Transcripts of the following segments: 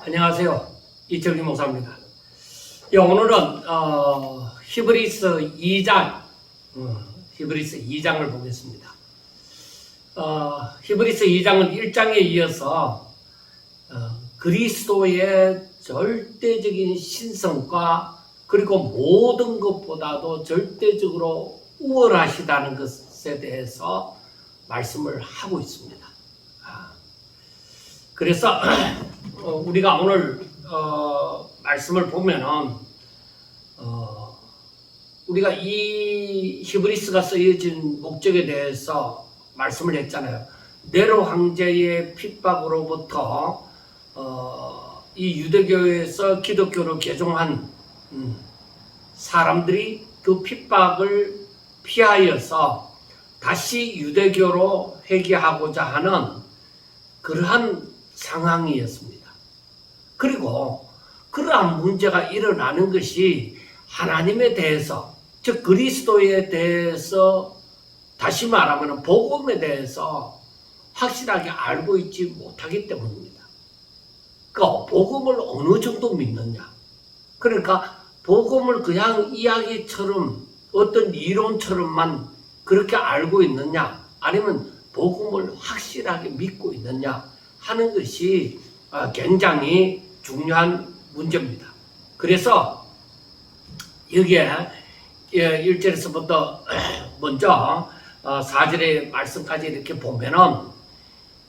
안녕하세요. 이철기 목사입니다. 오늘은 히브리서 2장 히브리서 2장을 보겠습니다. 히브리서 2장은 1장에 이어서 그리스도의 절대적인 신성과 그리고 모든 것보다도 절대적으로 우월하시다는 것에 대해서 말씀을 하고 있습니다. 그래서 우리가 오늘 말씀을 보면은 우리가 이 히브리서가 쓰여진 목적에 대해서 말씀을 했잖아요. 네로 황제의 핍박으로부터 이 유대교에서 기독교로 개종한 사람들이 그 핍박을 피하여서 다시 유대교로 회귀하고자 하는 그러한 상황이었습니다. 그리고 그러한 문제가 일어나는 것이 하나님에 대해서, 즉 그리스도에 대해서, 다시 말하면 복음에 대해서 확실하게 알고 있지 못하기 때문입니다. 그러니까 복음을 어느 정도 믿느냐, 그러니까 복음을 그냥 이야기처럼 어떤 이론처럼만 그렇게 알고 있느냐, 아니면 복음을 확실하게 믿고 있느냐 하는 것이 굉장히 중요한 문제입니다. 그래서 여기에 1절에서부터 먼저 4절의 말씀까지 이렇게 보면은,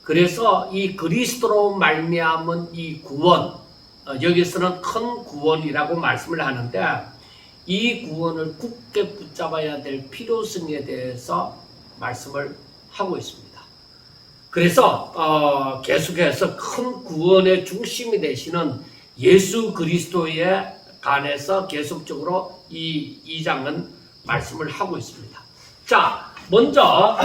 그래서 이 그리스도로 말미암은 이 구원, 여기서는 큰 구원이라고 말씀을 하는데, 이 구원을 굳게 붙잡아야 될 필요성에 대해서 말씀을 하고 있습니다. 그래서 계속해서 큰 구원의 중심이 되시는 예수 그리스도에 관해서 계속적으로 이 2장은 말씀을 하고 있습니다. 자, 먼저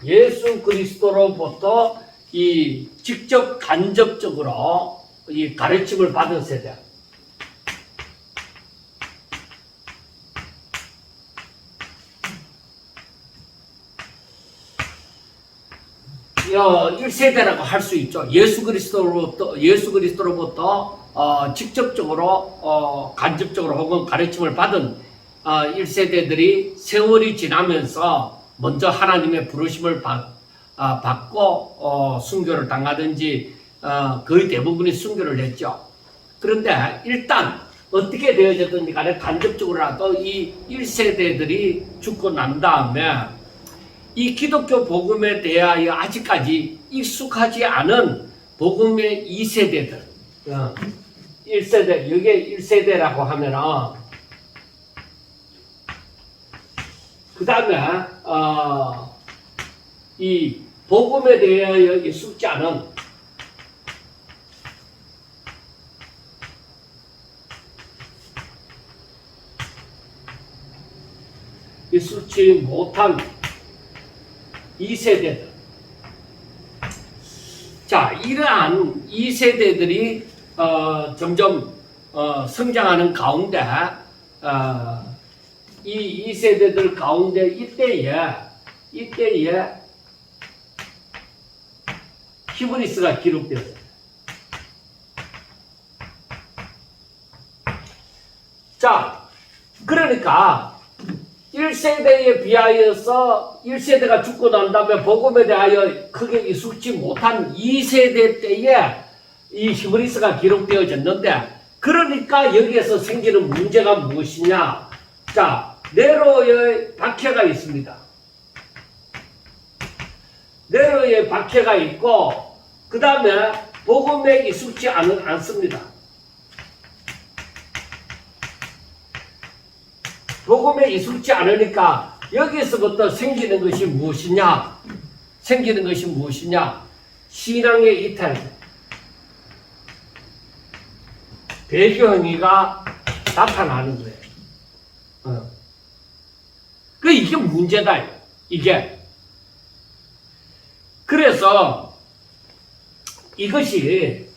예수 그리스도로부터 이 직접 간접적으로 이 가르침을 받은 세대, 1세대라고 할 수 있죠. 예수 그리스도로부터 직접적으로 간접적으로 혹은 가르침을 받은 1세대들이 세월이 지나면서 먼저 하나님의 부르심을 받고 순교를 당하든지 거의 대부분이 순교를 했죠. 그런데 일단 어떻게 되어졌든지 간에 간접적으로라도 이 1세대들이 죽고 난 다음에 이 기독교 복음에 대하여 아직까지 익숙하지 않은 복음의 2세대들, 1세대, 이게 1세대라고 하면은, 그 다음에, 이 복음에 대하여 익숙지 않은 익숙지 못한 2세대들. 자, 이러한 2세대들이 점점 성장하는 가운데 이 2세대들 가운데 이때에 히브리서가 기록되었어요. 자, 그러니까 1세대에 비하여서 1세대가 죽고 난 다음에 복음에 대하여 크게 익숙지 못한 2세대 때에 이 히브리서가 기록되어졌는데, 그러니까 여기에서 생기는 문제가 무엇이냐? 자, 네로의 박해가 있습니다. 네로의 박해가 있고, 그 다음에 복음에 익숙지 않습니다. 복음에 익숙지 않으니까 여기서부터 생기는 것이 무엇이냐? 신앙의 이탈, 배교행위가 나타나는 거예요. 이게 문제다. 이게. 그래서 이것이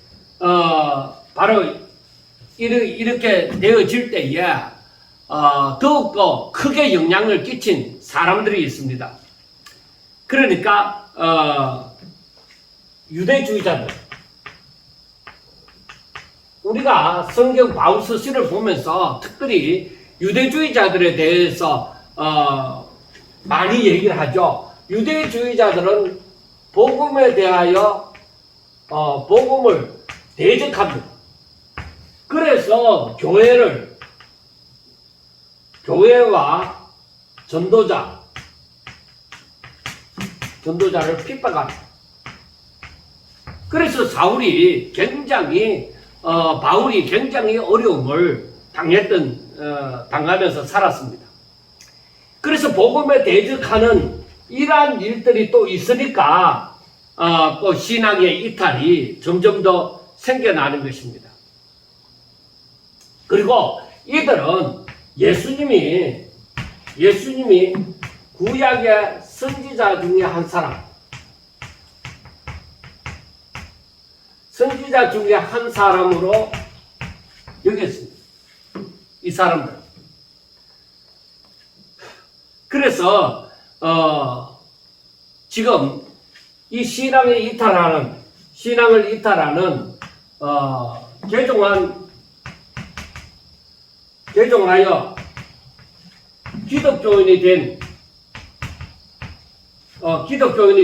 바로 이렇게 되어질 때에 더욱더 크게 영향을 끼친 사람들이 있습니다. 그러니까 유대주의자들, 우리가 성경 바울서신을 보면서 특별히 유대주의자들에 대해서 많이 얘기를 하죠. 유대주의자들은 복음에 대하여 복음을 대적합니다. 그래서 교회와 전도자를 핍박합니다. 그래서 바울이 굉장히 어려움을 당하면서 살았습니다. 그래서 복음에 대적하는 이러한 일들이 또 있으니까 또 신앙의 이탈이 점점 더 생겨나는 것입니다. 그리고 이들은 예수님이 구약의 선지자 중에 한 사람으로 여겼습니다. 이 사람들. 그래서 지금 이 신앙을 이탈하는 개종하여 기독교인이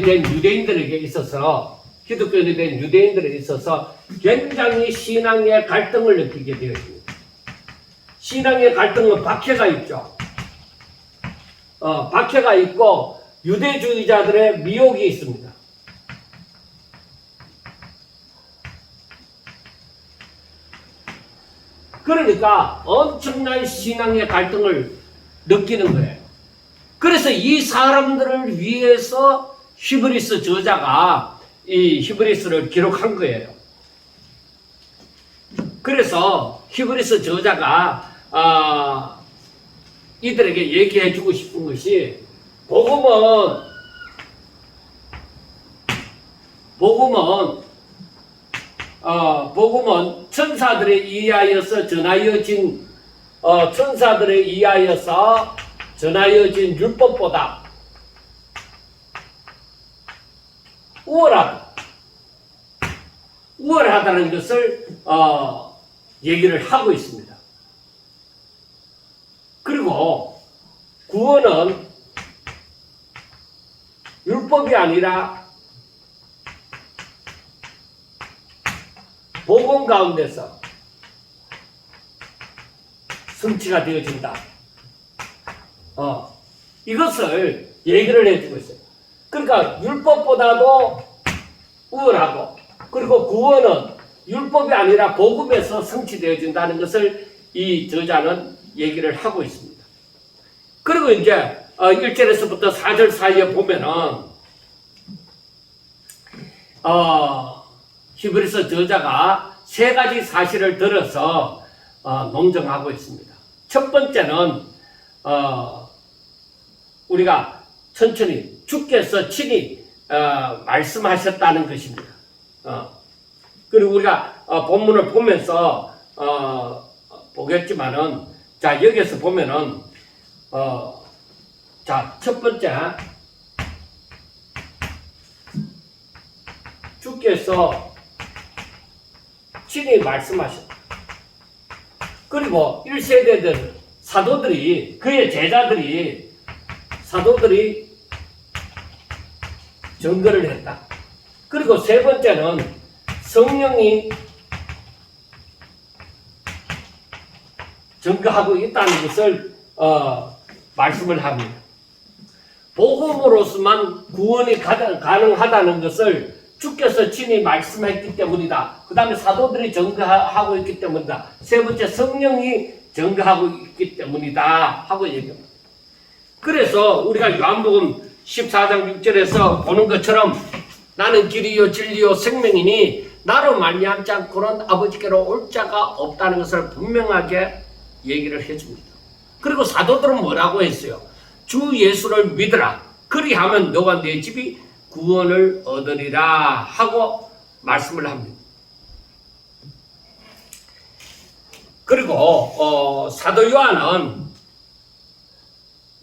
된 유대인들에게 있어서 굉장히 신앙의 갈등을 느끼게 되었습니다. 신앙의 갈등은 박해가 있죠. 박해가 있고 유대주의자들의 미혹이 있습니다. 그러니까 엄청난 신앙의 갈등을 느끼는 거예요. 그래서 이 사람들을 위해서 히브리서 저자가 이 히브리서를 기록한 거예요. 그래서 히브리서 저자가 이들에게 얘기해 주고 싶은 것이 복음은 천사들에 의하여서 전하여진 율법보다 우월하다는 것을 얘기를 하고 있습니다. 그리고 구원은 율법이 아니라 복음 가운데서 성취가 되어진다. 이것을 얘기를 해주고 있어요. 그러니까 율법보다도 우월하고, 그리고 구원은 율법이 아니라 복음에서 성취되어진다는 것을 이 저자는 얘기를 하고 있습니다. 그리고 이제 1절에서부터 4절 사이에 보면은 히브리서 저자가 세 가지 사실을 들어서 논증하고 있습니다. 첫 번째는 우리가 천천히 주께서 친히 말씀하셨다는 것입니다. 그리고 우리가 본문을 보면서 보겠지만은, 자, 여기서 보면은 자, 첫 번째, 주께서 친히 말씀하셨다. 그리고 1세대들 사도들이, 그의 사도들이 증거를 했다. 그리고 세 번째는 성령이 증거하고 있다는 것을 말씀을 합니다. 복음으로서만 구원이 가능하다는 것을 주께서 친히 말씀했기 때문이다. 그 다음에 사도들이 증거하고 있기 때문이다. 세 번째, 성령이 증거하고 있기 때문이다 하고 얘기합니다. 그래서 우리가 요한복음 14장 6절에서 보는 것처럼 나는 길이요 진리요 생명이니 나로 말미암지 않고는 아버지께로 올 자가 없다는 것을 분명하게 얘기를 해줍니다. 그리고 사도들은 뭐라고 했어요? 주 예수를 믿으라. 그리하면 너와 네 집이 구원을 얻으리라 하고 말씀을 합니다. 그리고 사도 요한은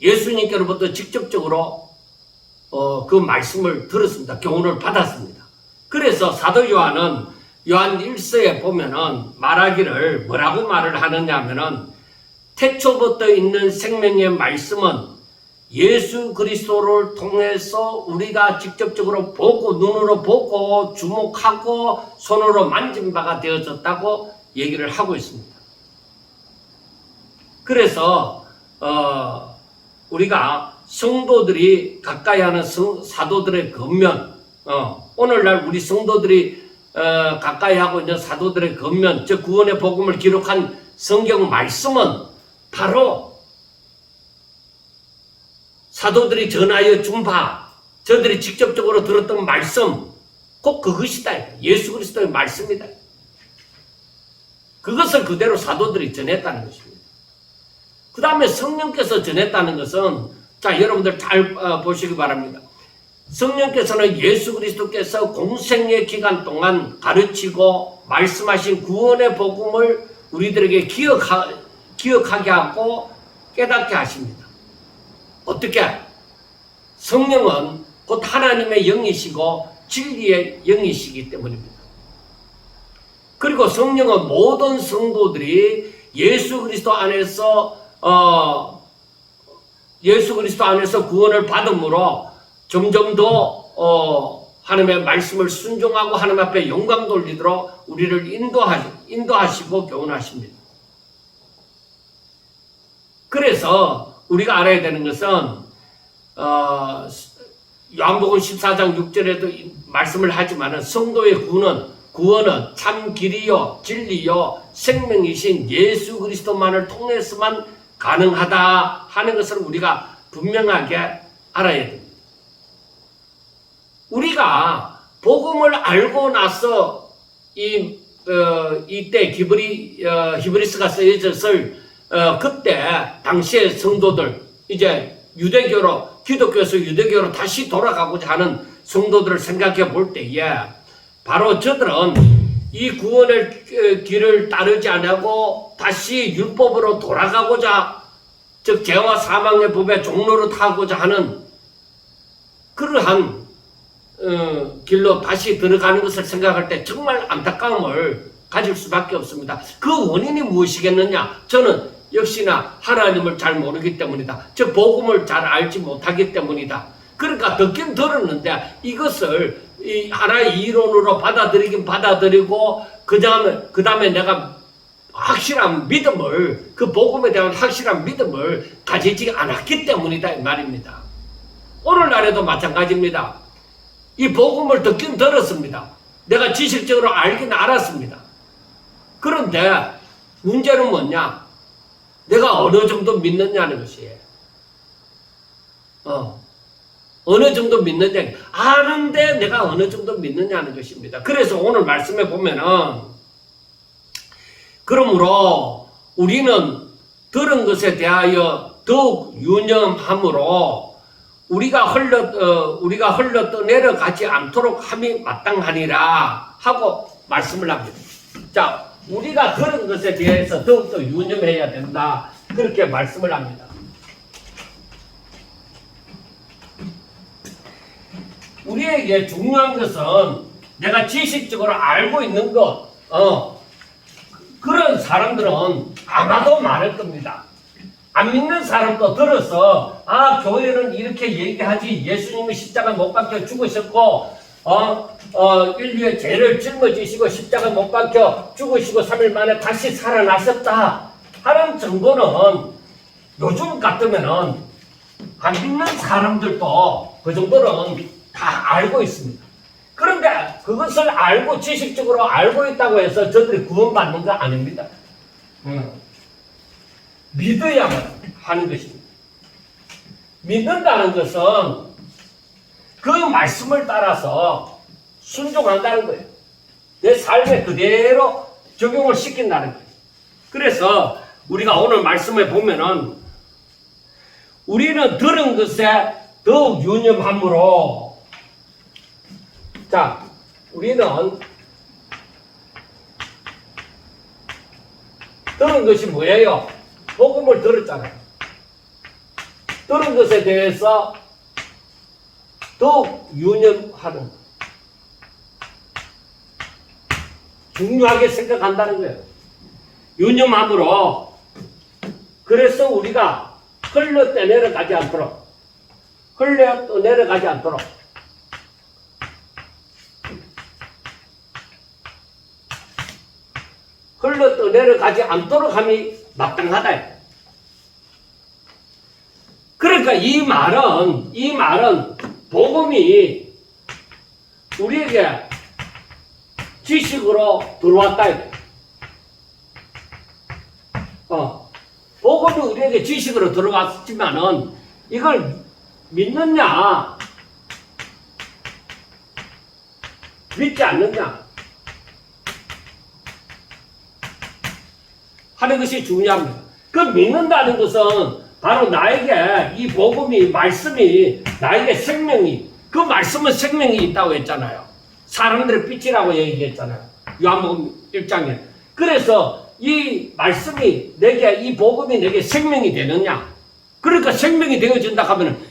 예수님께로부터 직접적으로 그 말씀을 들었습니다. 교훈을 받았습니다. 그래서 사도 요한은 요한 1서에 보면은 말하기를 뭐라고 말을 하느냐 하면은 태초부터 있는 생명의 말씀은 예수 그리스도를 통해서 우리가 직접적으로 보고 눈으로 보고 주목하고 손으로 만진 바가 되어졌다고 얘기를 하고 있습니다. 그래서 우리가 성도들이 가까이 하는 사도들의 겉면, 오늘날 우리 성도들이 가까이 하고 있는 사도들의 겉면, 즉 구원의 복음을 기록한 성경 말씀은 바로 사도들이 전하여 준 바, 저들이 직접적으로 들었던 말씀, 꼭 그것이다. 예수 그리스도의 말씀이다. 그것을 그대로 사도들이 전했다는 것입니다. 그 다음에 성령께서 전했다는 것은, 자, 여러분들 잘 보시기 바랍니다. 성령께서는 예수 그리스도께서 공생의 기간 동안 가르치고 말씀하신 구원의 복음을 우리들에게 기억하게 하고 깨닫게 하십니다. 어떻게? 성령은 곧 하나님의 영이시고 진리의 영이시기 때문입니다. 그리고 성령은 모든 성도들이 예수 그리스도 안에서 구원을 받음으로 점점 더 하나님의 말씀을 순종하고 하나님 앞에 영광 돌리도록 우리를 인도하시고 교훈하십니다. 그래서 우리가 알아야 되는 것은 요한복음 14장 6절에도 말씀을 하지만 성도의 구원은 참 길이요 진리요 생명이신 예수 그리스도만을 통해서만 가능하다 하는 것을 우리가 분명하게 알아야 됩니다. 우리가 복음을 알고 나서 이때 히브리스가 쓰여졌을 그때 당시의 성도들, 이제 기독교에서 유대교로 다시 돌아가고자 하는 성도들을 생각해 볼 때에 바로 저들은 이 구원의 길을 따르지 않고 다시 율법으로 돌아가고자, 즉 죄와 사망의 법의 종로로 타고자 하는 그러한 길로 다시 들어가는 것을 생각할 때 정말 안타까움을 가질 수밖에 없습니다. 그 원인이 무엇이겠느냐? 저는 역시나 하나님을 잘 모르기 때문이다. 즉 복음을 잘 알지 못하기 때문이다. 그러니까 듣긴 들었는데 이것을 하나의 이론으로 받아들이긴 받아들이고 그 다음에 내가 확실한 믿음을, 그 복음에 대한 확실한 믿음을 가지지 않았기 때문이다 이 말입니다. 오늘날에도 마찬가지입니다. 이 복음을 듣긴 들었습니다. 내가 지식적으로 알긴 알았습니다. 그런데 문제는 뭐냐? 내가 어느 정도 믿느냐는 것이에요. 어느 정도 믿느냐, 아는데 내가 어느 정도 믿느냐는 것입니다. 그래서 오늘 말씀에 보면은, 그러므로 우리는 들은 것에 대하여 더욱 유념함으로 우리가 흘러 떠내려가지 않도록 함이 마땅하니라 하고 말씀을 합니다. 자, 우리가 들은 것에 대해서 더욱더 유념해야 된다. 그렇게 말씀을 합니다. 우리에게 중요한 것은 내가 지식적으로 알고 있는 것, 그런 사람들은 아마도 많을 겁니다. 안 믿는 사람도 들어서, 교회는 이렇게 얘기하지, 예수님이 십자가 못 박혀 죽으셨고, 인류의 죄를 짊어지시고 십자가 못 박혀 죽으시고 3일 만에 다시 살아나셨다 하는 정도는 요즘 같으면은 안 믿는 사람들도 그 정도는 다 알고 있습니다. 그런데 그것을 알고 지식적으로 알고 있다고 해서 저들이 구원받는 거 아닙니다. 믿어야만 하는 것입니다. 믿는다는 것은 그 말씀을 따라서 순종한다는 거예요. 내 삶에 그대로 적용을 시킨다는 거예요. 그래서 우리가 오늘 말씀에 보면은 우리는 들은 것에 더욱 유념함으로, 자, 우리는 들은 것이 뭐예요? 복음을 들었잖아요. 그런 것에 대해서 더욱 유념하는, 중요하게 생각한다는 거예요. 유념함으로, 그래서 우리가 흘러 떠내려가지 않도록, 흘러 떠내려가지 않도록, 흘러 떠내려가지 않도록 함이 마땅하다. 그러니까 이 말은 복음이 우리에게 지식으로 들어왔다. 복음이 우리에게 지식으로 들어왔지만은 이걸 믿느냐, 믿지 않느냐 하는 것이 중요합니다. 그 믿는다는 것은 바로 나에게 이 복음이, 말씀이 나에게 생명이, 그 말씀은 생명이 있다고 했잖아요. 사람들의 빛이라고 얘기했잖아요. 요한복음 1장에. 그래서 이 말씀이 내게, 이 복음이 내게 생명이 되느냐. 그러니까 생명이 되어진다 하면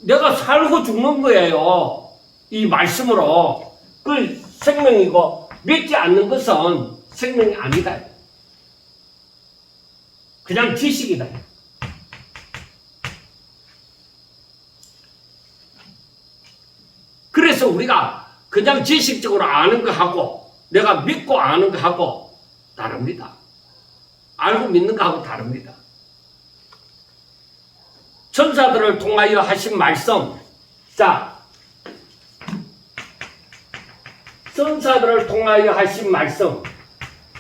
내가 살고 죽는 거예요. 이 말씀으로. 그 생명이고, 믿지 않는 것은 생명이 아니다. 그냥 지식이다. 그래서 우리가 그냥 지식적으로 아는 거 하고 내가 믿고 아는 거 하고 다릅니다. 알고 믿는 거 하고 다릅니다. 천사들을 통하여 하신 말씀. 자, 천사들을 통하여 하신 말씀.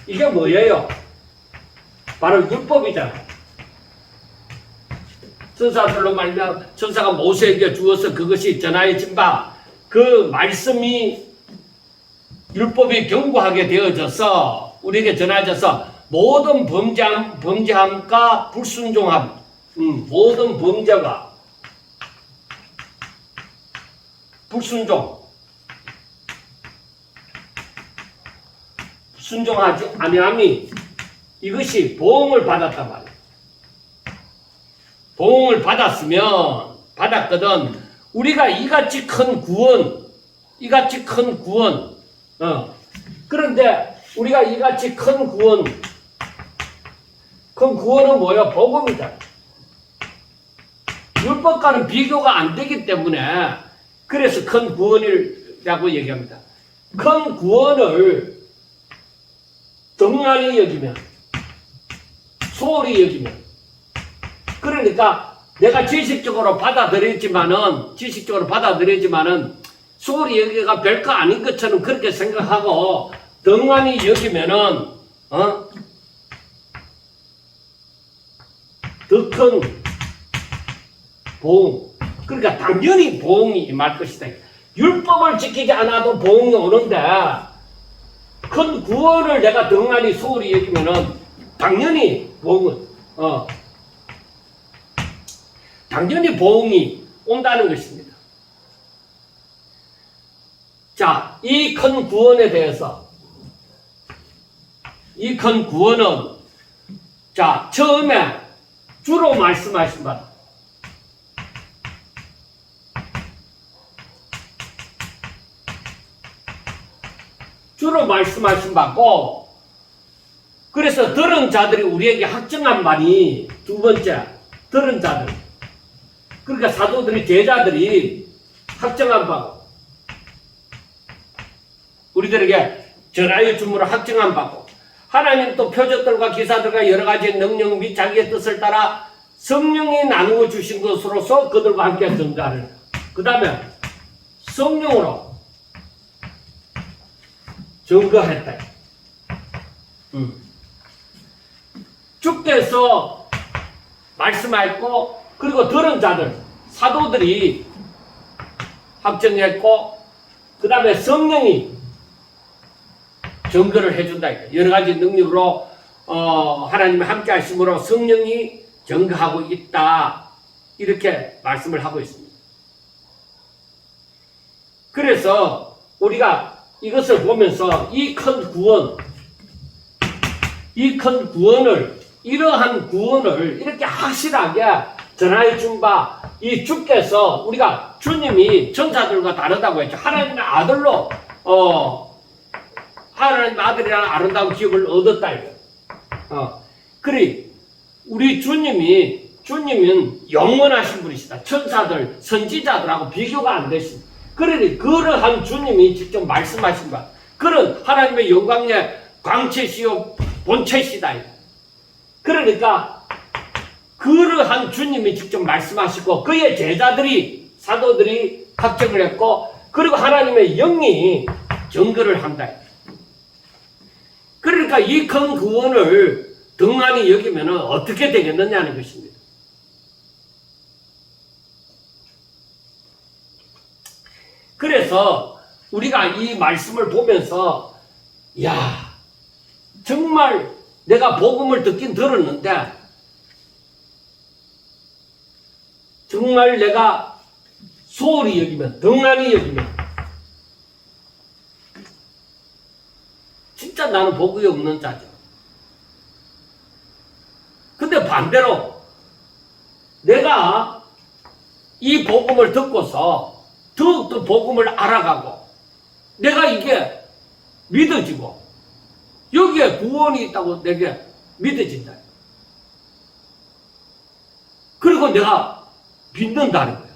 이게 뭐예요? 바로 율법이잖아요. 천사들로 말미암아 천사가 모세에게 주어서 그것이 전하여진 바, 그 말씀이 율법이 경고하게 되어져서 우리에게 전해져서 모든 범죄함과 불순종함, 모든 범죄가 순종하지 아니함이, 이것이 보응을 받았단 말이에요. 보응을 받았거든. 우리가 이같이 큰 구원, 그런데 우리가 이같이 큰 구원은 뭐야? 복음이다. 율법과는 비교가 안 되기 때문에 그래서 큰 구원이라고 얘기합니다. 큰 구원을 등한히 여기면, 소홀히 여기면, 그러니까 내가 지식적으로 받아들이지만은 소홀히 여기가 별거 아닌 것처럼 그렇게 생각하고 등한히 여기면은 더 큰 보응, 그러니까 당연히 보응이 임할 것이다. 율법을 지키지 않아도 보응이 오는데 큰 구원을 내가 등한히 소홀히 여기면은 당연히 보응은 당연히 보응이 온다는 것입니다. 자, 이 큰 구원에 대해서, 이 큰 구원은, 자, 처음에 주로 말씀하신 바다. 주로 말씀하신 바고, 그래서 들은 자들이 우리에게 확증한 바니, 두 번째, 들은 자들. 그러니까 사도들이, 제자들이 확정한 바고, 우리들에게 전하여 줌으로 확정한 바고, 하나님 또 표적들과 기사들과 여러 가지 능력 및 자기의 뜻을 따라 성령이 나누어 주신 것으로서 그들과 함께 증가를. 그 다음에 성령으로 증거했다. 주께서 말씀하였고, 그리고 들은 자들, 사도들이 확정했고, 그 다음에 성령이 증거를 해준다. 여러 가지 능력으로 하나님이 함께 하심으로 성령이 증거하고 있다. 이렇게 말씀을 하고 있습니다. 그래서 우리가 이것을 보면서 이 큰 구원을, 이러한 구원을 이렇게 확실하게 전하여 준 바 이 주께서 우리가 주님이 천사들과 다르다고 했죠. 하나님의 아들로 하나님의 아들이라는 아름다운 기업을 얻었다 이거. 그래 우리 주님은 영원하신 분이시다. 천사들 선지자들하고 비교가 안 되십니다. 그러니 그러한 주님이 직접 말씀하신 바 그런 하나님의 영광의 광채시요 본체시다. 그러니까 그러한 주님이 직접 말씀하시고 그의 제자들이 사도들이 합정을 했고 그리고 하나님의 영이 증거를 한다. 그러니까 이 큰 구원을 등한히 여기면 어떻게 되겠느냐는 것입니다. 그래서 우리가 이 말씀을 보면서 야 정말 내가 복음을 듣긴 들었는데 정말 내가 소홀히 여기면 등한히 여기면 진짜 나는 복이 없는 자죠. 근데 반대로 내가 이 복음을 듣고서 더욱더 복음을 알아가고 내가 이게 믿어지고 여기에 구원이 있다고 내게 믿어진다. 그리고 내가 믿는다는 거야.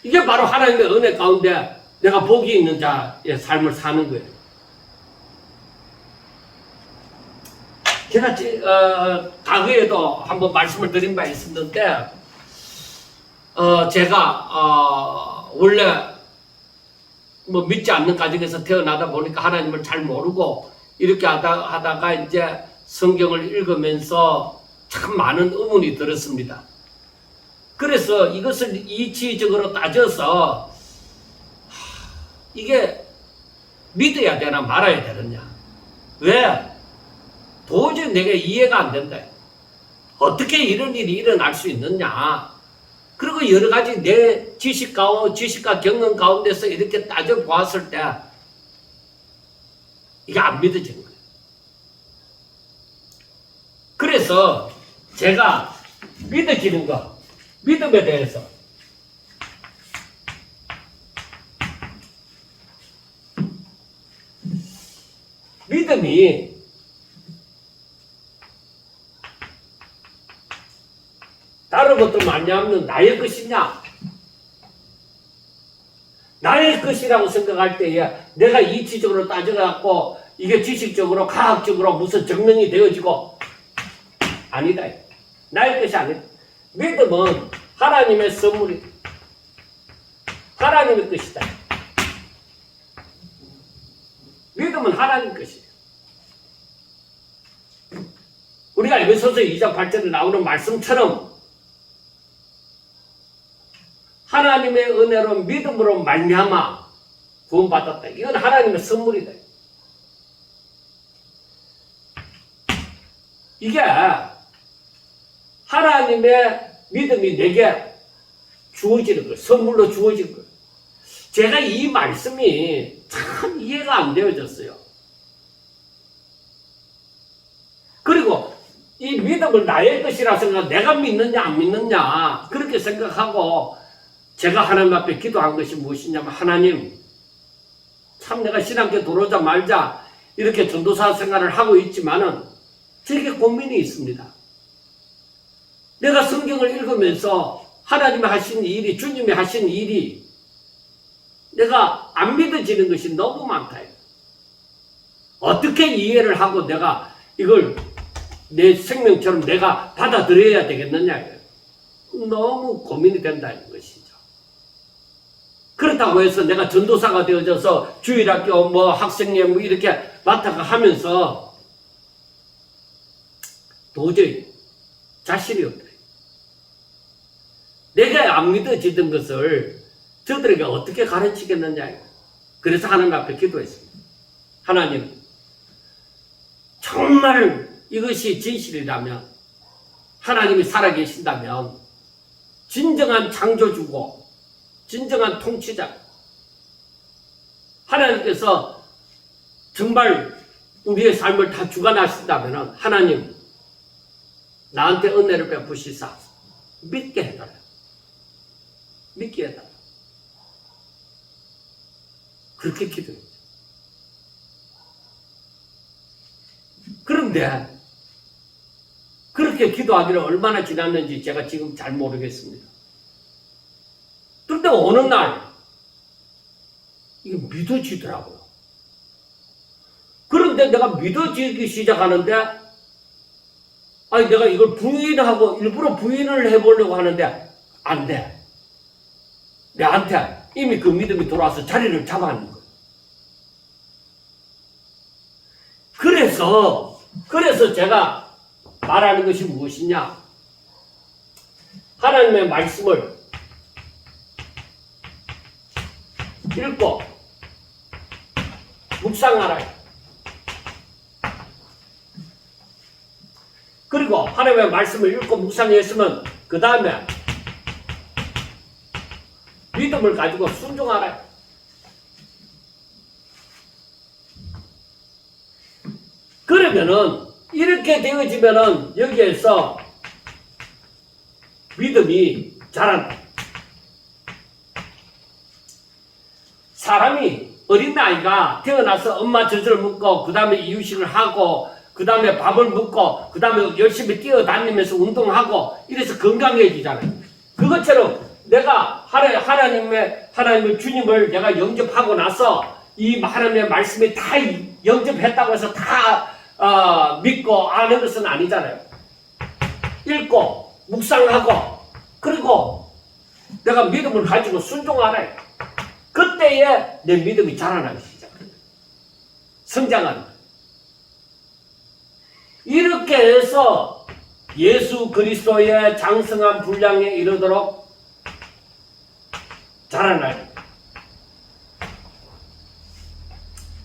이게 바로 하나님의 은혜 가운데 내가 복이 있는 자의 삶을 사는 거예요. 제가 과거에도 한번 말씀을 드린 바 있었는데 제가 원래 뭐 믿지 않는 가정에서 태어나다 보니까 하나님을 잘 모르고 이렇게 하다가 이제 성경을 읽으면서 참 많은 의문이 들었습니다. 그래서 이것을 이치적으로 따져서 이게 믿어야 되나 말아야 되느냐. 왜? 도저히 내게 이해가 안 된다. 어떻게 이런 일이 일어날 수 있느냐. 그리고 여러 가지 내 지식과 경험 가운데서 이렇게 따져보았을 때 이게 안 믿어지는 거예요. 그래서 제가 믿어지는 거, 믿음에 대해서 믿음이 다른 것도 많이 하면 나의 것이냐? 나의 것이라고 생각할 때에 내가 이치적으로 따져갖고 이게 지식적으로 과학적으로 무슨 증명이 되어지고 아니다. 나의 것이 아니다. 믿음은 하나님의 선물이다. 하나님의 것이다. 믿음은 하나님 것이다. 우리가 에베소서 2장 8절에 나오는 말씀처럼 하나님의 은혜로 믿음으로 말미암아 구원받았다. 이건 하나님의 선물이다. 이게 하나님의 믿음이 내게 주어지는 거예요. 선물로 주어진 거예요. 제가 이 말씀이 참 이해가 안 되어졌어요. 그리고 이 믿음을 나의 것이라 생각, 내가 믿느냐 안 믿느냐 그렇게 생각하고 제가 하나님 앞에 기도한 것이 무엇이냐면 하나님 참 내가 신앙께 들어오자 말자 이렇게 전도사 생활을 하고 있지만은 제게 고민이 있습니다. 내가 성경을 읽으면서 하나님이 하신 일이 주님이 하신 일이 내가 안 믿어지는 것이 너무 많다. 어떻게 이해를 하고 내가 이걸 내 생명처럼 내가 받아들여야 되겠느냐. 너무 고민이 된다는 것이죠. 그렇다고 해서 내가 전도사가 되어져서 주일학교 뭐 학생회 뭐 이렇게 맡아가 하면서 도저히 자신이 없다. 내가 안 믿어지던 것을 저들에게 어떻게 가르치겠느냐. 그래서 하나님 앞에 기도했습니다. 하나님, 정말 이것이 진실이라면, 하나님이 살아계신다면, 진정한 창조주고, 진정한 통치자, 하나님께서 정말 우리의 삶을 다 주관하신다면, 하나님, 나한테 은혜를 베푸시사, 믿게 해달라. 믿게 해달라. 그렇게 기도했죠. 그런데 그렇게 기도하기를 얼마나 지났는지 제가 지금 잘 모르겠습니다. 그런데 어느 날 이게 믿어지더라고요. 그런데 내가 믿어지기 시작하는데 아니 내가 이걸 부인하고 일부러 부인을 해보려고 하는데 안 돼. 내한테 이미 그 믿음이 돌아와서 자리를 잡아놓는 거예요. 그래서 제가 말하는 것이 무엇이냐? 하나님의 말씀을 읽고 묵상하라. 그리고 하나님의 말씀을 읽고 묵상했으면 그 다음에 믿음을 가지고 순종하라. 그러면은 이렇게 되어지면은 여기에서 믿음이 자란다. 사람이 어린아이가 태어나서 엄마 젖을 먹고 그 다음에 이유식을 하고 그 다음에 밥을 먹고 그 다음에 열심히 뛰어다니면서 운동하고 이래서 건강해지잖아요. 그것처럼 내가 하나님의 주님을 내가 영접하고 나서 이 하나님의 말씀이 다 영접했다고 해서 다 믿고 아는 것은 아니잖아요. 읽고 묵상하고 그리고 내가 믿음을 가지고 순종하라. 그때에 내 믿음이 자라나기 시작합니다. 성장하는 거예요. 이렇게 해서 예수 그리스도의 장성한 분량에 이르도록 자라나요.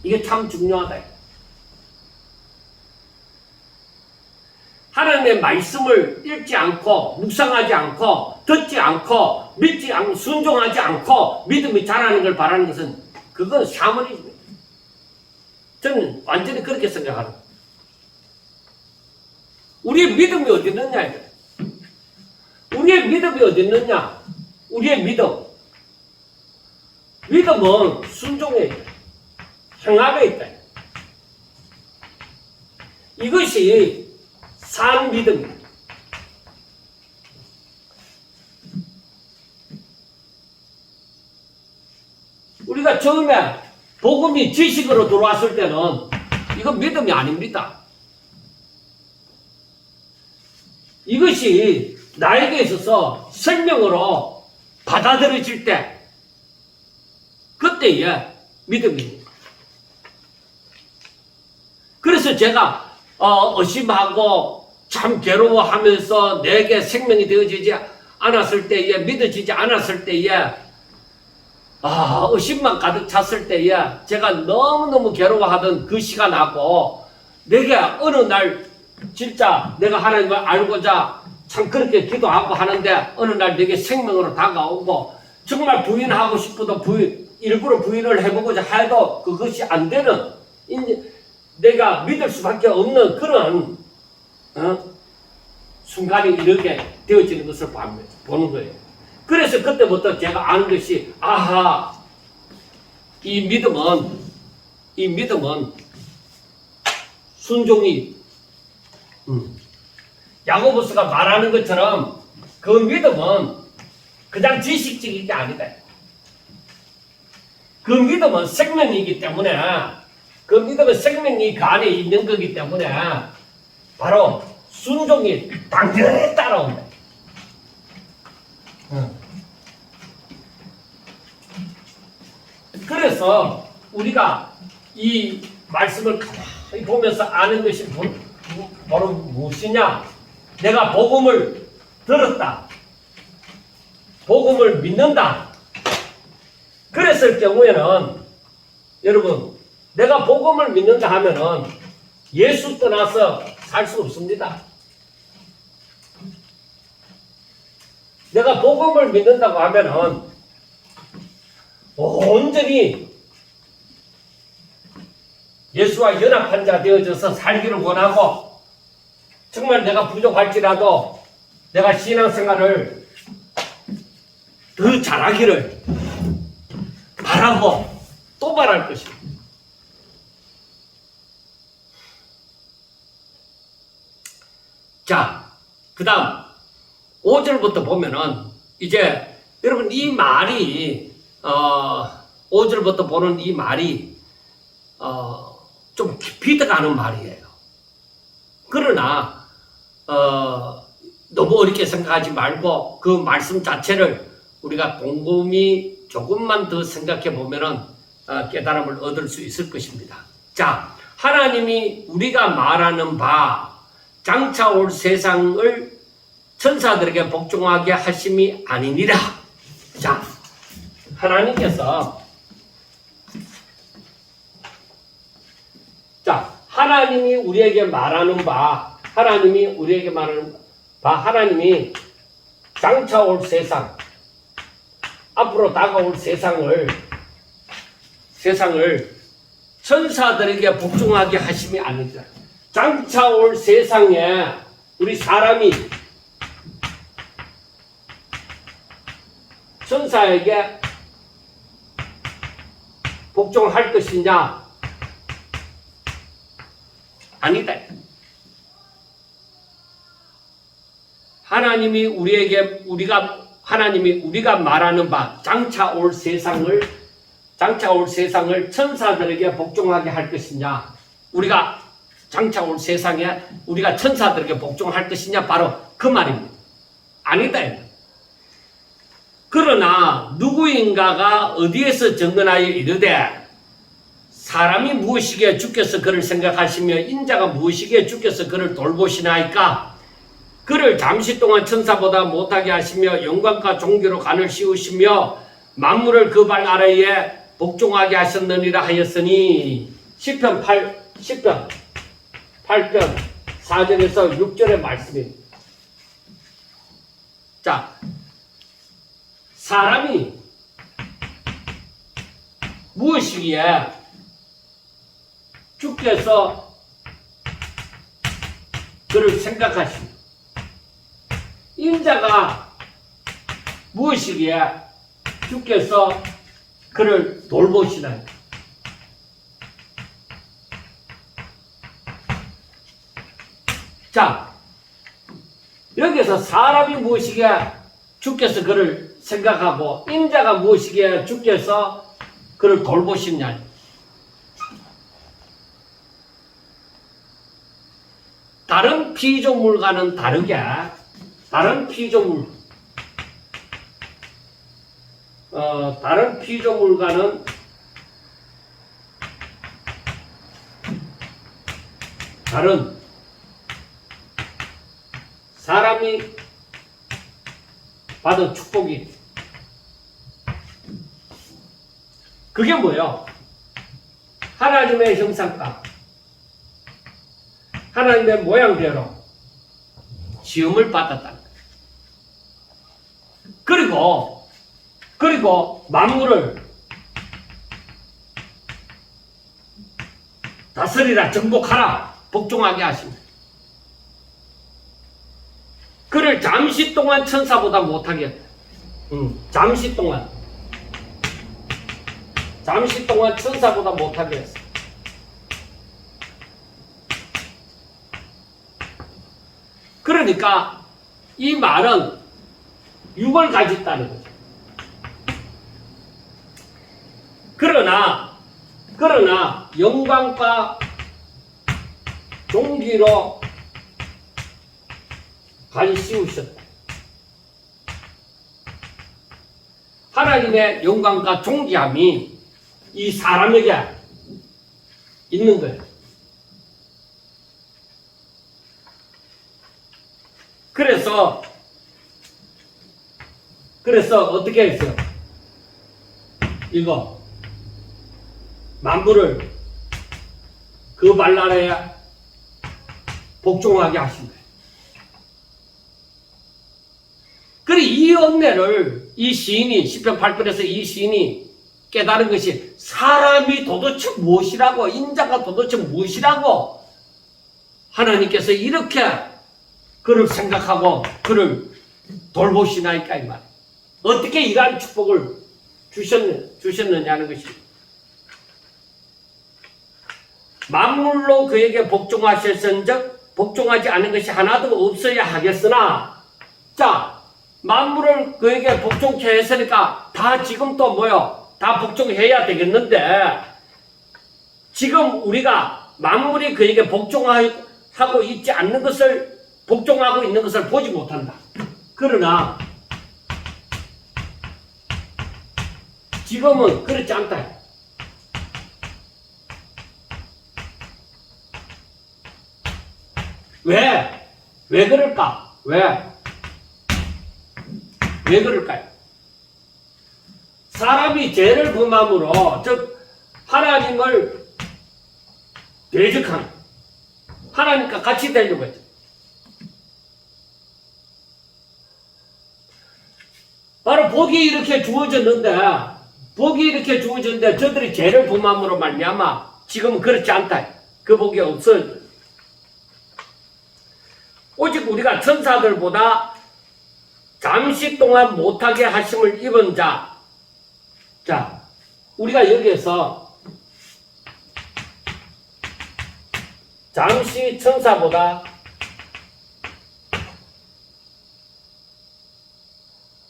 이게 참 중요하다. 하나님의 말씀을 읽지 않고 묵상하지 않고 듣지 않고 믿지 않고 순종하지 않고 믿음이 자라는 걸 바라는 것은 그건 샤머니즘이에요. 저는 완전히 그렇게 생각하는 거예요. 우리의 믿음이 어디 있느냐? 우리의 믿음이 어디 있느냐? 우리의 믿음. 믿음은 순종에 있다. 행함에 있다. 이것이 산 믿음입니다. 우리가 처음에 복음이 지식으로 들어왔을 때는 이건 믿음이 아닙니다. 이것이 나에게 있어서 생명으로 받아들여질 때 그때의 믿음입니다. 그래서 제가 의심하고 참 괴로워하면서 내게 생명이 되어지지 않았을 때에 믿어지지 않았을 때에 의심만 가득 찼을 때에 제가 너무너무 괴로워하던 그 시간하고 내게 어느 날 진짜 내가 하나님을 알고자 참 그렇게 기도하고 하는데 어느 날 내게 생명으로 다가오고 정말 부인하고 싶어도 일부러 부인을 해보고자 해도 그것이 안 되는 이제 내가 믿을 수밖에 없는 그런 순간이 이렇게 되어지는 것을 보는 거예요. 그래서 그때부터 제가 아는 것이 이 믿음은 순종이 야고보스가 말하는 것처럼 그 믿음은 그냥 지식적인 게 아니다. 그 믿음은 생명이기 때문에 그 믿음은 생명이 그 안에 있는 거기 때문에 바로 순종이 당연히 따라온다. 그래서 우리가 이 말씀을 가만히 보면서 아는 것이 바로 무엇이냐? 내가 복음을 들었다. 복음을 믿는다. 그랬을 경우에는 여러분 내가 복음을 믿는다 하면은 예수 떠나서 살 수 없습니다. 내가 복음을 믿는다고 하면은 온전히 예수와 연합한 자 되어져서 살기를 원하고 정말 내가 부족할지라도 내가 신앙생활을 더 잘하기를 바라고 또 바랄 것입니다. 자, 그 다음 5절부터 보면은 이제 여러분 이 말이 5절부터 보는 이 말이 좀 깊이 들어가는 말이에요. 그러나 너무 어렵게 생각하지 말고 그 말씀 자체를 우리가 곰곰이 조금만 더 생각해 보면은 깨달음을 얻을 수 있을 것입니다. 자, 하나님이 우리가 말하는 바 장차 올 세상을 천사들에게 복종하게 하심이 아니니라. 자, 하나님이 우리에게 말하는 바, 하나님이 장차 올 세상, 앞으로 다가올 세상을 천사들에게 복종하게 하심이 아니라. 장차 올 세상에 우리 사람이 천사에게 복종할 것이냐? 아니다. 하나님이 우리가 말하는 바 장차 올 세상을 천사들에게 복종하게 할 것이냐? 우리가 장차 올 세상에 우리가 천사들에게 복종할 것이냐? 바로 그 말입니다. 아니다. 그러나 누구인가가 어디에서 증언하여 이르되 사람이 무엇이기에 주께서 그를 생각하시며 인자가 무엇이기에 주께서 그를 돌보시나이까? 그를 잠시 동안 천사보다 못하게 하시며 영광과 존귀로 간을 씌우시며 만물을 그 발 아래에 복종하게 하셨느니라 하였으니. 시편 8편 4절에서 6절의 말씀입니다. 자, 사람이 무엇이기에 주께서 그를 생각하시며 인자가 무엇이기에 주께서 그를 돌보시나요? 자, 여기서 사람이 무엇이기에 주께서 그를 생각하고 인자가 무엇이기에 주께서 그를 돌보시냐? 다른 피조물과는 다르게 다른 피조물과는 다른 사람이 받은 축복이 그게 뭐예요? 하나님의 형상과 하나님의 모양대로 지음을 받았다. 그리고 만물을 다스리라, 정복하라, 복종하게 하십니다. 그를 잠시 동안 천사보다 못하게 했다. 잠시 동안 천사보다 못하게 했어. 그러니까 이 말은 육을 가졌다는 거죠. 그러나 영광과 존귀로 간 씌우셨다. 하나님의 영광과 존귀함이 이 사람에게 있는 거예요. 그래서 어떻게 했어요? 이거 만물을 그 발 아래에 복종하게 하신 거예요. 그래, 이 은혜를 이 시인이 시편 8편에서 이 시인이 깨달은 것이 사람이 도대체 무엇이라고, 인자가 도대체 무엇이라고 하나님께서 이렇게 그를 생각하고 그를 돌보시나이까 이 말. 어떻게 이러한 축복을 주셨느냐는 것입니다. 만물로 그에게 복종하셨은즉 복종하지 않은 것이 하나도 없어야 하겠으나, 자, 만물을 그에게 복종케 했으니까 다 지금 또 뭐요? 다 복종해야 되겠는데, 지금 우리가 만물이 그에게 복종하고 있지 않는 것을, 복종하고 있는 것을 보지 못한다. 그러나 지금은 그렇지 않다. 왜 그럴까? 왜 그럴까요? 사람이 죄를 범함으로, 즉 하나님을 대적하는, 하나님과 같이 되려고 했죠. 바로 복이 이렇게 주어졌는데 저들이 죄를 범함으로 말미암아 지금은 그렇지 않다. 그 복이 없어져. 오직 우리가 천사들보다 잠시 동안 못하게 하심을 입은 자. 자, 우리가 여기에서 잠시 천사보다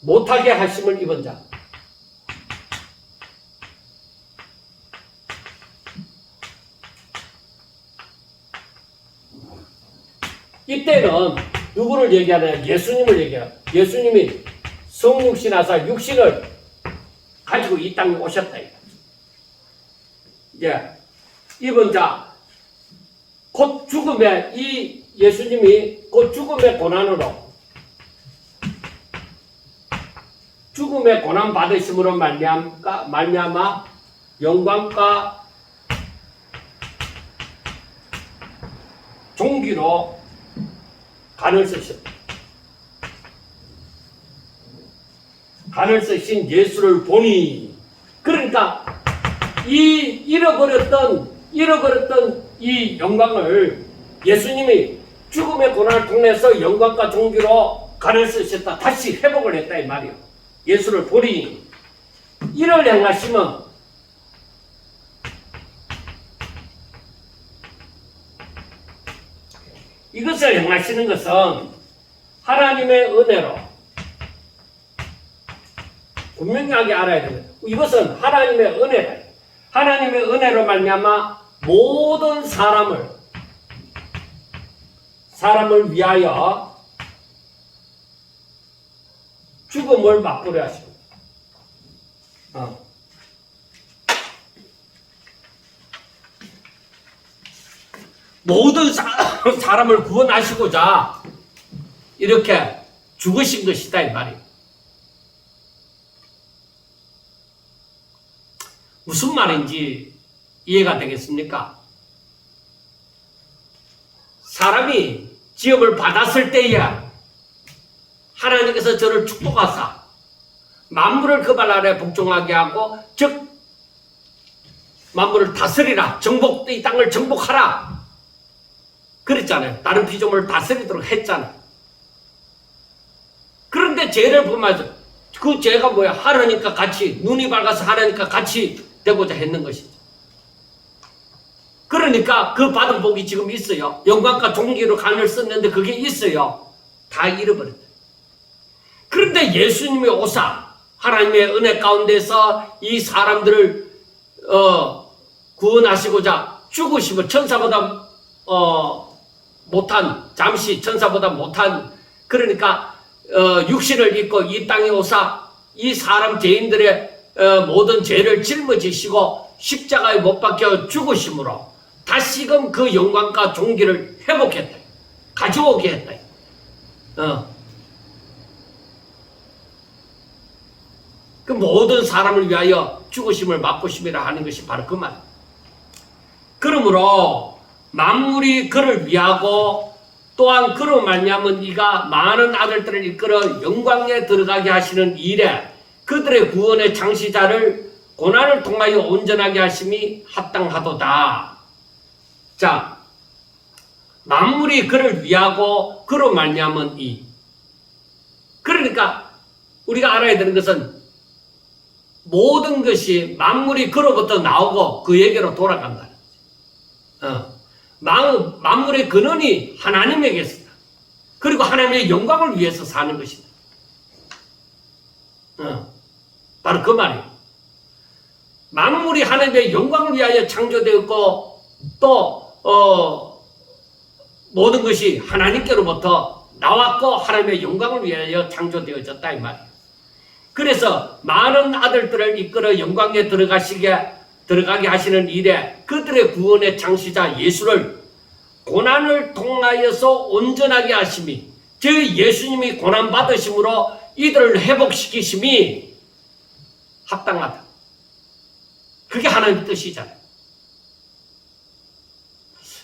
못하게 하심을 입은 자. 이때는 누구를 얘기하냐? 예수님을 얘기해요. 예수님이 성육신하사 육신을 가지고 이 땅에 오셨다. 이제 입은 자, 곧 죽음의, 이 예수님이 곧 죽음의 고난으로, 죽음의 고난 받으심으로 말미암아 영광과 종기로 간을 쓰셨다. 간을 쓰신 예수를 보니, 그러니까 이 잃어버렸던 이 영광을 예수님이 죽음의 고난을 통해서 영광과 종기로 간을 쓰셨다. 다시 회복을 했다 이 말이요. 예수를 보니 이를 행하시면 이것을 행하시는 것은 하나님의 은혜로, 분명하게 알아야 됩니다. 이것은 하나님의 은혜다. 하나님의 은혜로 말미암아 모든 사람을 위하여 죽음을 맛보려 하십니다. 모든 사람을 구원하시고자 이렇게 죽으신 것이다 이 말이에요. 무슨 말인지 이해가 되겠습니까? 사람이 지음을 받았을 때야 하나님께서 저를 축복하사 만물을 그 발 아래 복종하게 하고, 즉 만물을 다스리라, 이 땅을 정복하라 그랬잖아요. 다른 피조물을 다스리도록 했잖아요. 그런데 죄를 범하죠. 그 죄가 뭐야? 하나님과 같이, 눈이 밝아서 하나님과 같이 되고자 했는 것이죠. 그러니까 그 받은 복이 지금 있어요. 영광과 종기로 간을 썼는데 그게 있어요. 다 잃어버렸다. 그런데 예수님이 오사 하나님의 은혜 가운데서 이 사람들을 구원하시고자 죽으시고, 천사보다 못한, 잠시 천사보다 못한, 그러니까 육신을 입고 이 땅에 오사 이 사람 죄인들의 모든 죄를 짊어지시고 십자가에 못 박혀 죽으심으로 다시금 그 영광과 종기를 회복했다. 가져오게 했다. 그 모든 사람을 위하여 죽으심을 맛보심이라 하는 것이 바로 그 말. 그러므로 만물이 그를 위하고 또한 그로 말미암은 이가 많은 아들들을 이끌어 영광에 들어가게 하시는 일에 그들의 구원의 창시자를 고난을 통하여 온전하게 하심이 합당하도다. 자, 만물이 그를 위하고 그로 말미암은 이. 그러니까 그러니까 우리가 알아야 되는 것은 모든 것이 만물이 그로부터 나오고 그에게로 돌아간다. 만물의 근원이 하나님에게서다. 그리고 하나님의 영광을 위해서 사는 것이다. 바로 그 말이에요. 만물이 하나님의 영광을 위하여 창조되었고 또 모든 것이 하나님께로부터 나왔고 하나님의 영광을 위하여 창조되어졌다 이 말이에요. 그래서 많은 아들들을 이끌어 영광에 들어가게 하시는 일에 그들의 구원의 창시자 예수를 고난을 통하여서 온전하게 하심이, 즉 예수님이 고난 받으심으로 이들을 회복시키심이 합당하다. 그게 하나님의 뜻이잖아요.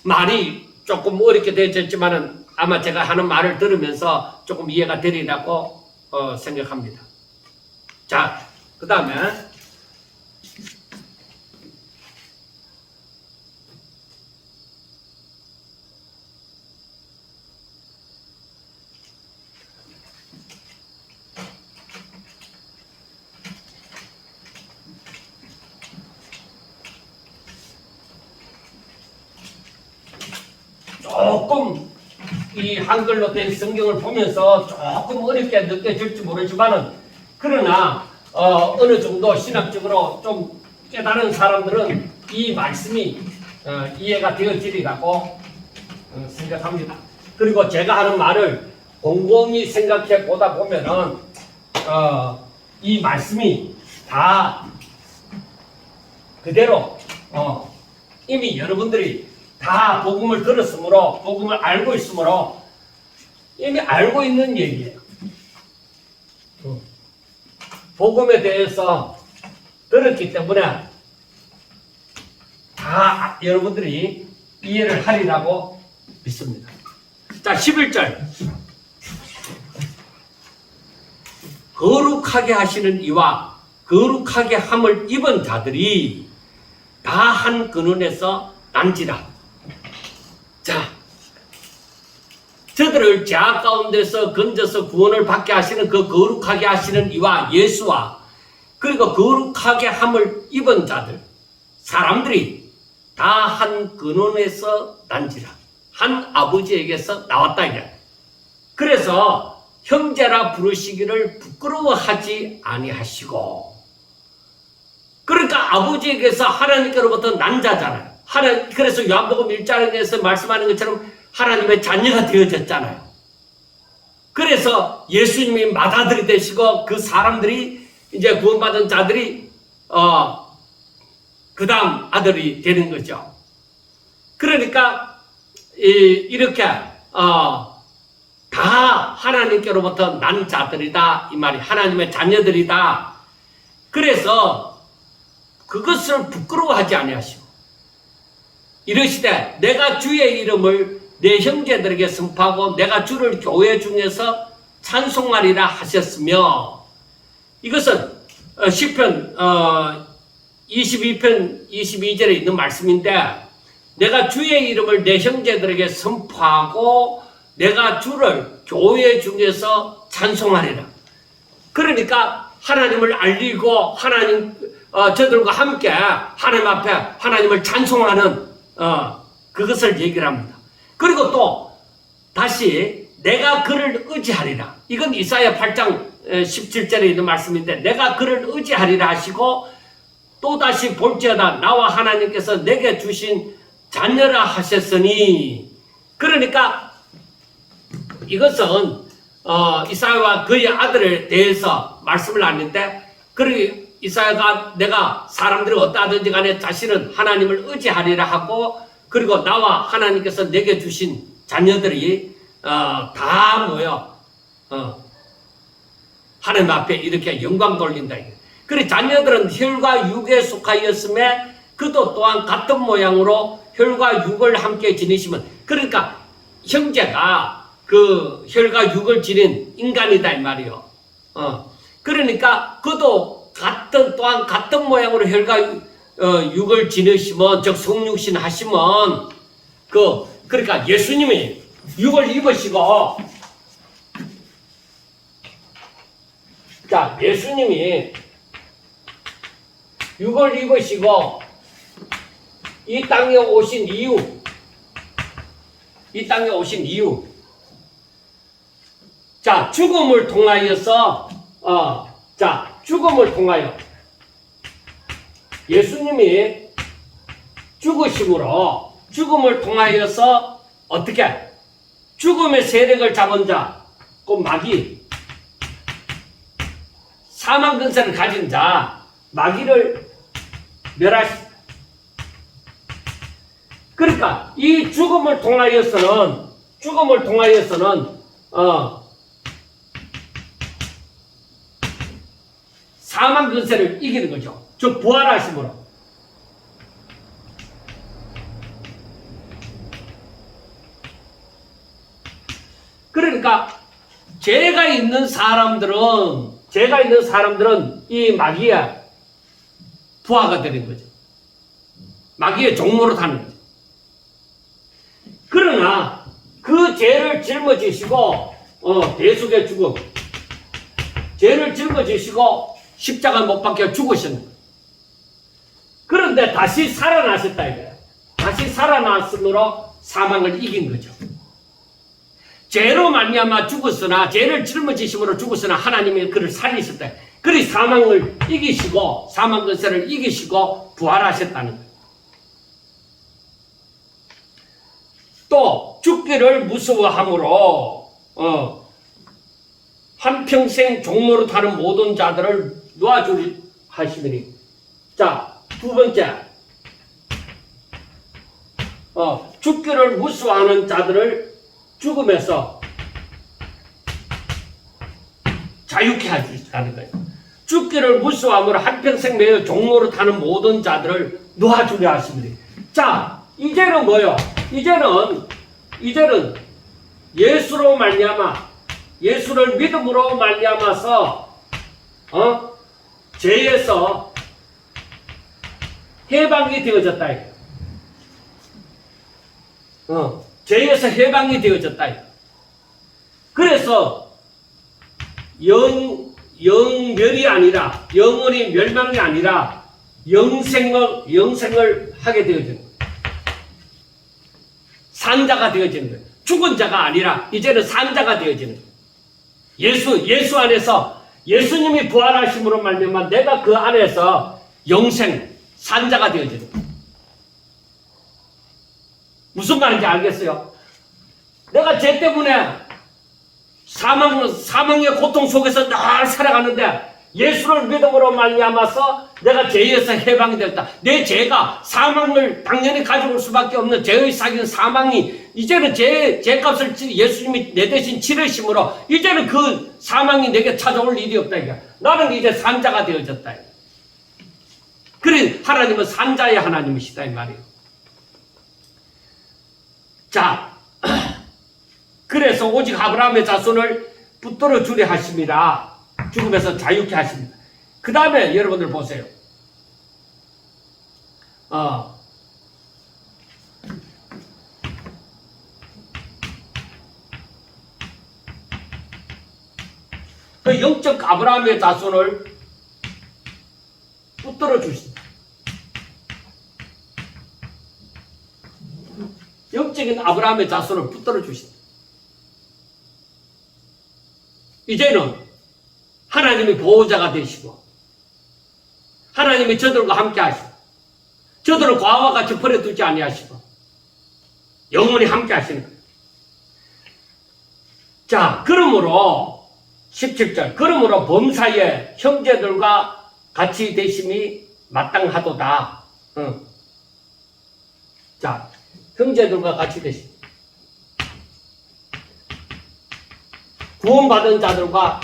말이 조금 어렵게 되어졌지만은 아마 제가 하는 말을 들으면서 조금 이해가 되리라고 생각합니다. 자, 그 다음에 조금 이 한글로 된 성경을 보면서 조금 어렵게 느껴질지 모르지만은 그러나 어느 정도 신학적으로 좀 깨달은 사람들은 이 말씀이 이해가 되어지리라고 생각합니다. 그리고 제가 하는 말을 곰곰이 생각해 보다 보면은 이 말씀이 다 그대로 이미 여러분들이 다 복음을 들었으므로 복음을 알고 있으므로 이미 알고 있는 얘기예요. 복음에 대해서 들었기 때문에 다 여러분들이 이해를 하리라고 믿습니다. 자, 11절. 거룩하게 하시는 이와 거룩하게 함을 입은 자들이 다 한 근원에서 난지라. 자, 저들을 죄악 가운데서 건져서 구원을 받게 하시는 그 거룩하게 하시는 이와 예수와 그리고 거룩하게 함을 입은 자들, 사람들이 다 한 근원에서 난지라. 한 아버지에게서 나왔다 이게. 그래서 형제라 부르시기를 부끄러워하지 아니하시고, 그러니까 아버지에게서 하나님께로부터 난 자잖아요. 그래서 요한복음 1장에서 말씀하는 것처럼 하나님의 자녀가 되어졌잖아요. 그래서 예수님이 맏아들이 되시고 그 사람들이 이제 구원받은 자들이 그 다음 아들이 되는 거죠. 그러니까 이렇게 다 하나님께로부터 난 자들이다 이 말이, 하나님의 자녀들이다. 그래서 그것을 부끄러워하지 아니하시고 이르시되 내가 주의 이름을 내 형제들에게 선포하고 내가 주를 교회 중에서 찬송하리라 하셨으며, 이것은 시편 22편 22절에 있는 말씀인데, 내가 주의 이름을 내 형제들에게 선포하고 내가 주를 교회 중에서 찬송하리라. 그러니까 하나님을 알리고 하나님 저들과 함께 하나님 앞에 하나님을 찬송하는 그것을 얘기를 합니다. 그리고 또 다시 내가 그를 의지하리라. 이건 이사야 8장 17절에 있는 말씀인데, 내가 그를 의지하리라 하시고 또 다시 볼지어다 나와 하나님께서 내게 주신 자녀라 하셨으니, 그러니까 이것은 이사야와 그의 아들에 대해서 말씀을 하는데, 그리고 이사야가 내가 사람들이 어떠하든지 간에 자신은 하나님을 의지하리라 하고, 그리고 나와 하나님께서 내게 주신 자녀들이 다 모여 하나님 앞에 이렇게 영광 돌린다. 그래 자녀들은 혈과 육에 속하였음에 그도 또한 같은 모양으로 혈과 육을 함께 지니시면, 그러니까 형제가 그 혈과 육을 지닌 인간이다 이 말이요. 그러니까 그도 또한 같은 모양으로 혈과 육을 지내시면, 즉 성육신 하시면, 그러니까 예수님이 육을 입으시고 자, 예수님이 육을 입으시고 이 땅에 오신 이유, 자, 죽음을 통하여서, 죽음을 통하여 예수님이 죽음을 통하여서 어떻게? 죽음의 세력을 잡은 자, 그 마귀, 사망 근세를 가진 자, 마귀를 멸하시. 그러니까 이 죽음을 통하여서는 사망 근세를 이기는 거죠. 즉 부활하심으로. 그러니까 죄가 있는 사람들은 이 마귀의 부하가 되는 거죠. 마귀의 종로로 타는 거죠. 그러나 그 죄를 짊어지시고 대속의 죽음, 죄를 짊어지시고 십자가 못 박혀 죽으시는 거예요. 그런데 다시 살아나셨다 이거예요. 다시 살아났으므로 사망을 이긴 거죠. 죄로 말미암아 죽었으나, 죄를 짊어지심으로 죽었으나 하나님이 그를 살리셨다. 그리 사망을 이기시고, 사망 근세를 이기시고 부활하셨다는 거예요. 또 죽기를 무서워함으로 한평생 종로로 타는 모든 자들을 놓아주리 하시더니. 자, 두 번째, 죽기를 무서워하는 자들을 죽음에서 자유케 하시다는 거예요. 죽기를 무서워함으로 한평생 매여 종로로 타는 모든 자들을 놓아주려 하시더니. 자, 이제는 뭐요? 이제는 예수로 말미암아, 예수를 믿음으로 말미암아서 죄에서 해방이 되어졌다. 죄에서 해방이 되어졌다. 그래서 영멸이 아니라, 영원히 멸망이 아니라 영생을 하게 되어지는 거예요. 산자가 되어지는 거예요. 죽은 자가 아니라 이제는 산자가 되어지는 거예요. 예수 안에서, 예수님이 부활하심으로 말미암아 내가 그 안에서 영생, 산자가 되어지는 거예요. 무슨 말인지 알겠어요? 내가 죄 때문에 사망의 고통 속에서 늘 살아가는데 예수를 믿음으로 말미암아서 내가 죄에서 해방이 되었다. 내 죄가 사망을 당연히 가져올 수밖에 없는 죄의 사기는 사망이, 이제는 죄값을 예수님이 내 대신 치르심으로 이제는 그 사망이 내게 찾아올 일이 없다. 이게. 나는 이제 산자가 되어졌다. 그래, 하나님은 산자의 하나님이시다 이 말이에요. 자, 그래서 오직 아브라함의 자손을 붙들어 주려 하심이라. 죽음에서 자유케 하십니다. 그 다음에 여러분들 보세요. 그 영적 아브라함의 자손을 붙들어 주신다. 영적인 아브라함의 자손을 붙들어 주신다. 이제는 하나님이 보호자가 되시고 하나님이 저들과 함께 하시고 저들을 과와 같이 버려두지 아니하시고 영원히 함께 하시는 거예요. 자, 그러므로 17절, 그러므로 범사에 형제들과 같이 되심이 마땅하도다. 자, 형제들과 같이 되심, 구원받은 자들과.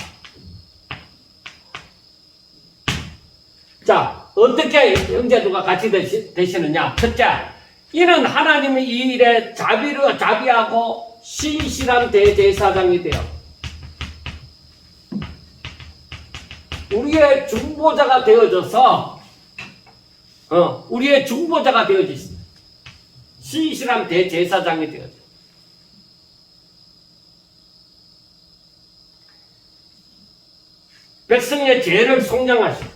자, 어떻게 형제들과 같이 되시느냐? 첫째, 이는 하나님이 이 일에 자비하고 신실한 대제사장이 되어 우리의 중보자가 되어져서 우리의 중보자가 되어지십니다. 신실한 대제사장이 되어져. 백성의 죄를 속량하시고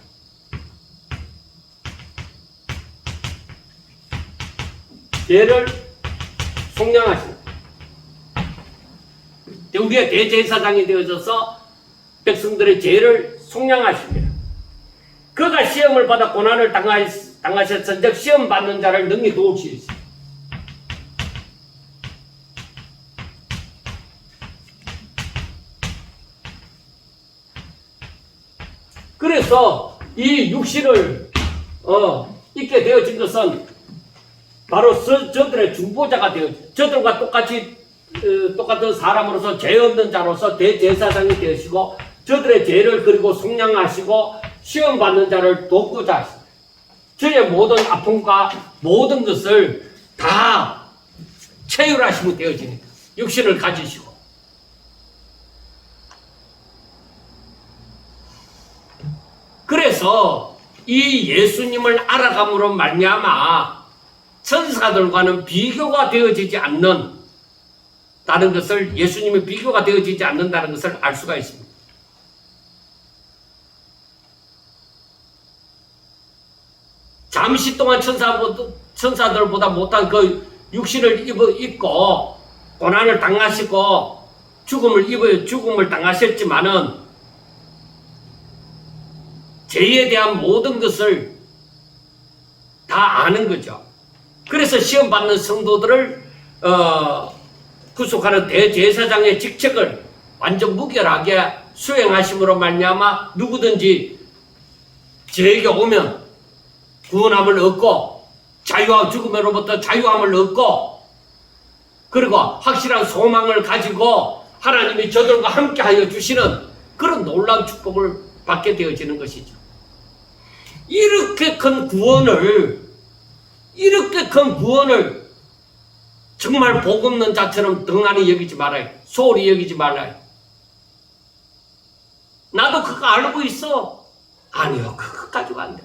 죄를 속량하시고 우리의 대제사장이 되어져서 백성들의 죄를 속량하십니다. 그가 시험을 받아 고난을 당하셨은즉 시험 받는 자를 능히 도울 수 있습니다. 그래서 이 육신을 있게 되어진 것은 바로 저들의 중보자가 되어진, 저들과 똑같은 사람으로서 죄 없는 자로서 대제사장이 되시고 저들의 죄를 그리고 속량하시고 시험 받는 자를 돕고자 하십니다. 저의 모든 아픔과 모든 것을 다 체휼하시고 되어지니까 육신을 가지시고 그래서 이 예수님을 알아감으로 말미암아 천사들과는 비교가 되어지지 않는 다른 것을 예수님의 비교가 되어지지 않는다는 것을 알 수가 있습니다. 잠시 동안 천사들보다 못한 그 육신을 입고 고난을 당하시고 죽음을 당하셨지만은 죄에 대한 모든 것을 다 아는 거죠. 그래서 시험 받는 성도들을 구속하는 대제사장의 직책을 완전 무결하게 수행하심으로 말미암아 누구든지 저에게 오면 구원함을 얻고 자유와 죽음으로부터 자유함을 얻고 그리고 확실한 소망을 가지고 하나님이 저들과 함께하여 주시는 그런 놀라운 축복을 받게 되어지는 것이죠. 이렇게 큰 구원을 정말 복 없는 자처럼 등한히 여기지 말아요. 소홀히 여기지 말아요. 나도 그거 알고 있어. 아니요, 그거 가지고 안 돼.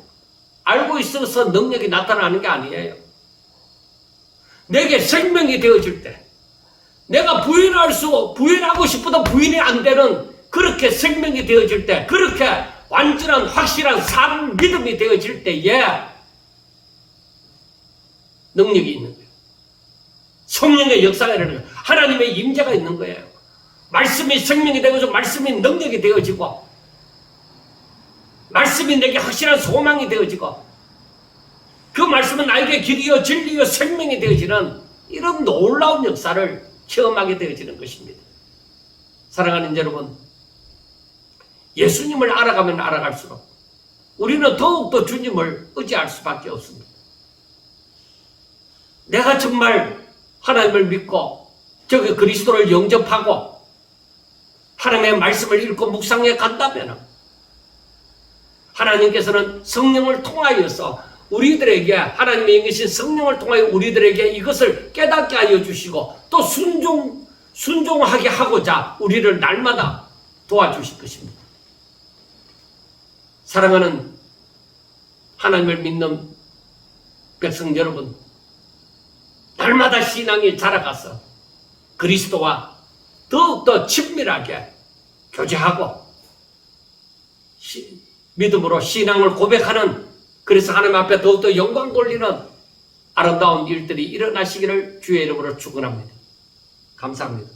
알고 있어서 능력이 나타나는 게 아니에요. 내게 생명이 되어질 때, 내가 부인하고 싶어도 부인이 안 되는 그렇게 생명이 되어질 때, 그렇게 완전한 확실한 산 믿음이 되어질 때에 능력이 있는 거예요. 성령의 역사가 일어나는 거예요. 하나님의 임재가 있는 거예요. 말씀이 생명이 되어서 말씀이 능력이 되어지고 말씀이 내게 확실한 소망이 되어지고 그 말씀은 나에게 길이요 진리요 생명이 되어지는 이런 놀라운 역사를 체험하게 되어지는 것입니다. 사랑하는 여러분, 예수님을 알아가면 알아갈수록 우리는 더욱더 주님을 의지할 수밖에 없습니다. 내가 정말 하나님을 믿고 저기 그리스도를 영접하고 하나님의 말씀을 읽고 묵상해 간다면 하나님께서는 성령을 통하여서 우리들에게 하나님의 영이신 성령을 통하여 우리들에게 이것을 깨닫게 하여 주시고 또 순종하게 하고자 우리를 날마다 도와주실 것입니다. 사랑하는 하나님을 믿는 백성 여러분, 날마다 신앙이 자라가서 그리스도와 더욱더 친밀하게 교제하고 믿음으로 신앙을 고백하는, 그래서 하나님 앞에 더욱더 영광 돌리는 아름다운 일들이 일어나시기를 주의 이름으로 축원합니다. 감사합니다.